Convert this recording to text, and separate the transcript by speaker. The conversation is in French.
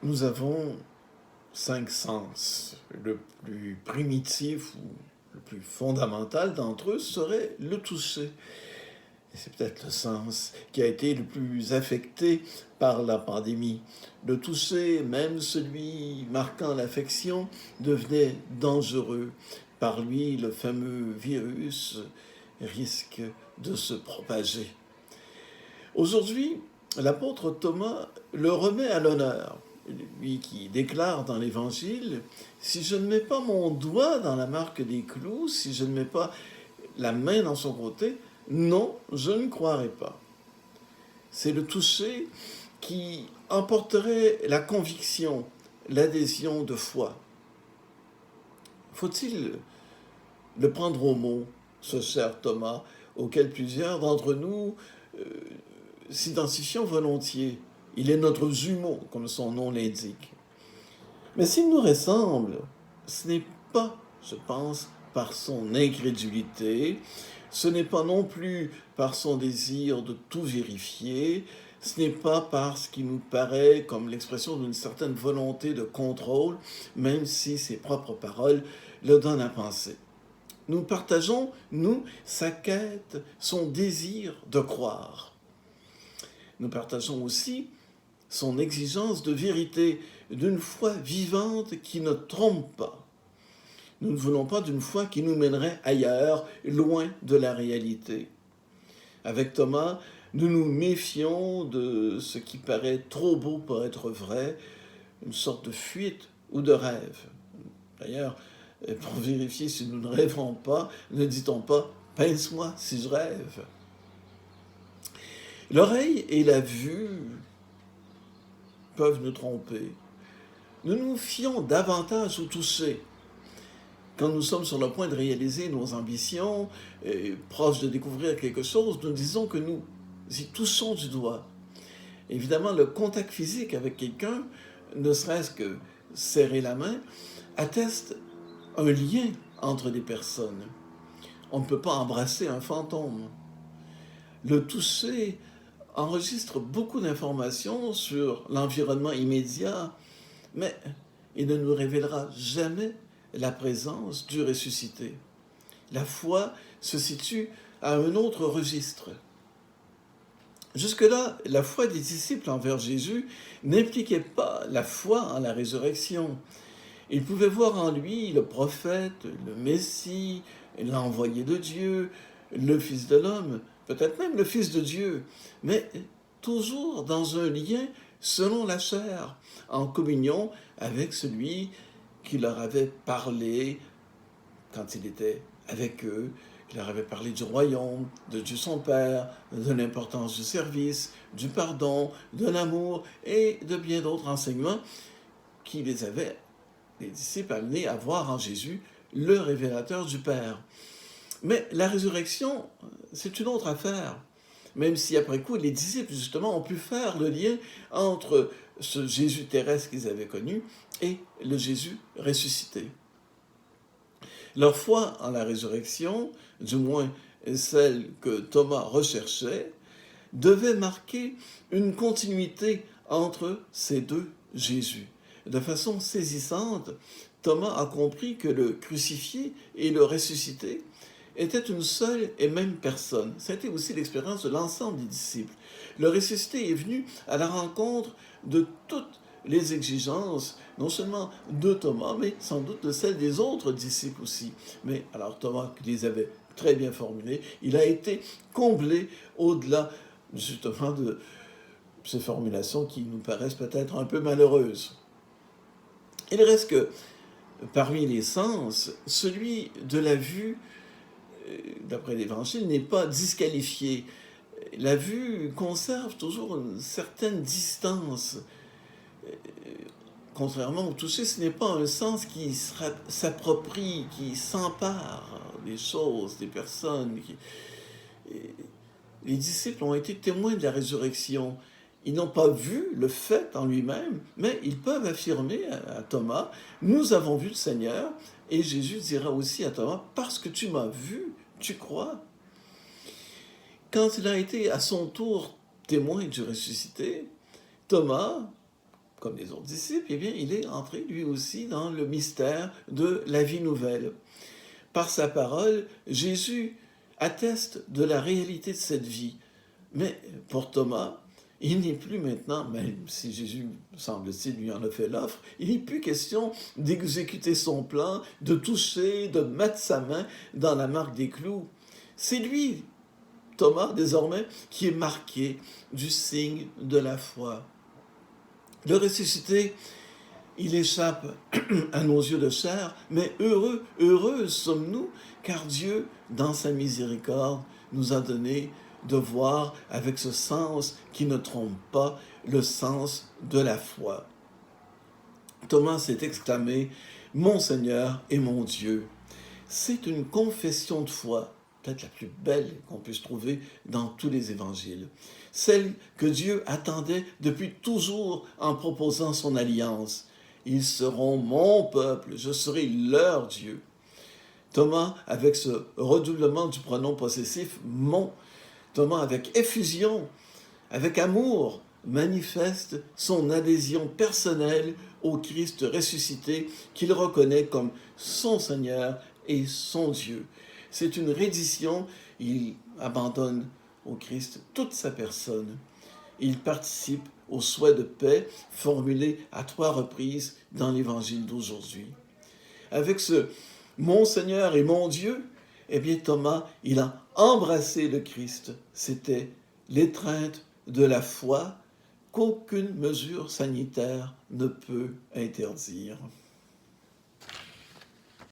Speaker 1: Nous avons 5 sens. Le plus primitif ou le plus fondamental d'entre eux serait le toucher. Et c'est peut-être le sens qui a été le plus affecté par la pandémie. Le toucher, même celui marquant l'affection, devenait dangereux. Par lui, le fameux virus risque de se propager. Aujourd'hui, l'apôtre Thomas le remet à l'honneur, lui qui déclare dans l'Évangile « Si je ne mets pas mon doigt dans la marque des clous, si je ne mets pas la main dans son côté, non, je ne croirai pas. » C'est le toucher qui emporterait la conviction, l'adhésion de foi. Faut-il le prendre au mot, ce cher Thomas, auquel plusieurs d'entre nous s'identifions volontiers? Il est notre jumeau, comme son nom l'indique. Mais s'il nous ressemble, ce n'est pas, je pense, par son incrédulité, ce n'est pas non plus par son désir de tout vérifier, ce n'est pas parce qu'il nous paraît comme l'expression d'une certaine volonté de contrôle, même si ses propres paroles le donnent à penser. Nous partageons, nous, sa quête, son désir de croire. Nous partageons aussi son exigence de vérité, d'une foi vivante qui ne trompe pas. Nous ne voulons pas d'une foi qui nous mènerait ailleurs, loin de la réalité. Avec Thomas, nous nous méfions de ce qui paraît trop beau pour être vrai, une sorte de fuite ou de rêve. D'ailleurs, pour vérifier si nous ne rêvons pas, ne dit-on pas « pince-moi si je rêve ». L'oreille et la vue peuvent nous tromper. Nous nous fions davantage au toucher. Quand nous sommes sur le point de réaliser nos ambitions, proches de découvrir quelque chose, nous disons que nous y touchons du doigt. Évidemment, le contact physique avec quelqu'un, ne serait-ce que serrer la main, atteste un lien entre des personnes. On ne peut pas embrasser un fantôme. Le toucher enregistre beaucoup d'informations sur l'environnement immédiat, mais il ne nous révélera jamais la présence du ressuscité. La foi se situe à un autre registre. Jusque-là, la foi des disciples envers Jésus n'impliquait pas la foi en la résurrection. Ils pouvaient voir en lui le prophète, le Messie, l'envoyé de Dieu, le Fils de l'homme, peut-être même le Fils de Dieu, mais toujours dans un lien selon la chair, en communion avec celui qui leur avait parlé quand il était avec eux, qui leur avait parlé du royaume, de Dieu son Père, de l'importance du service, du pardon, de l'amour et de bien d'autres enseignements qui les disciples, amenés à voir en Jésus le révélateur du Père. Mais la résurrection, c'est une autre affaire. Même si après coup, les disciples, justement, ont pu faire le lien entre ce Jésus terrestre qu'ils avaient connu et le Jésus ressuscité. Leur foi en la résurrection, du moins celle que Thomas recherchait, devait marquer une continuité entre ces deux Jésus. De façon saisissante, Thomas a compris que le crucifié et le ressuscité étaient une seule et même personne. C'était aussi l'expérience de l'ensemble des disciples. Le ressuscité est venu à la rencontre de toutes les exigences, non seulement de Thomas, mais sans doute de celles des autres disciples aussi. Mais alors Thomas, qui les avait très bien formulées, il a été comblé au-delà justement de ces formulations qui nous paraissent peut-être un peu malheureuses. Il reste que parmi les sens, celui de la vue, d'après l'Évangile, n'est pas disqualifié. La vue conserve toujours une certaine distance. Contrairement au toucher, ce n'est pas un sens qui s'approprie, qui s'empare des choses, des personnes. Les disciples ont été témoins de la résurrection. Ils n'ont pas vu le fait en lui-même, mais ils peuvent affirmer à Thomas, « Nous avons vu le Seigneur », et Jésus dira aussi à Thomas, « Parce que tu m'as vu, tu crois ». Quand il a été à son tour témoin du ressuscité, Thomas, comme les autres disciples, eh bien, il est entré lui aussi dans le mystère de la vie nouvelle. Par sa parole, Jésus atteste de la réalité de cette vie. Mais pour Thomas, il n'est plus maintenant, même si Jésus, semble-t-il, lui en a fait l'offre, il n'est plus question d'exécuter son plan, de toucher, de mettre sa main dans la marque des clous. C'est lui, Thomas, désormais, qui est marqué du signe de la foi. Le ressuscité, il échappe à nos yeux de chair, mais heureux sommes-nous, car Dieu, dans sa miséricorde, nous a donné de voir avec ce sens qui ne trompe pas, le sens de la foi. Thomas s'est exclamé « Mon Seigneur et mon Dieu ». C'est une confession de foi, peut-être la plus belle qu'on puisse trouver dans tous les évangiles. Celle que Dieu attendait depuis toujours en proposant son alliance. Ils seront mon peuple, je serai leur Dieu. Thomas, avec ce redoublement du pronom possessif, mon, Thomas, avec effusion, avec amour, manifeste son adhésion personnelle au Christ ressuscité qu'il reconnaît comme son Seigneur et son Dieu. C'est une reddition, il abandonne au Christ toute sa personne. Il participe au souhait de paix formulé à 3 reprises dans l'évangile d'aujourd'hui. Avec ce « mon Seigneur et mon Dieu », eh bien Thomas, il a embrassé le Christ. C'était l'étreinte de la foi qu'aucune mesure sanitaire ne peut interdire.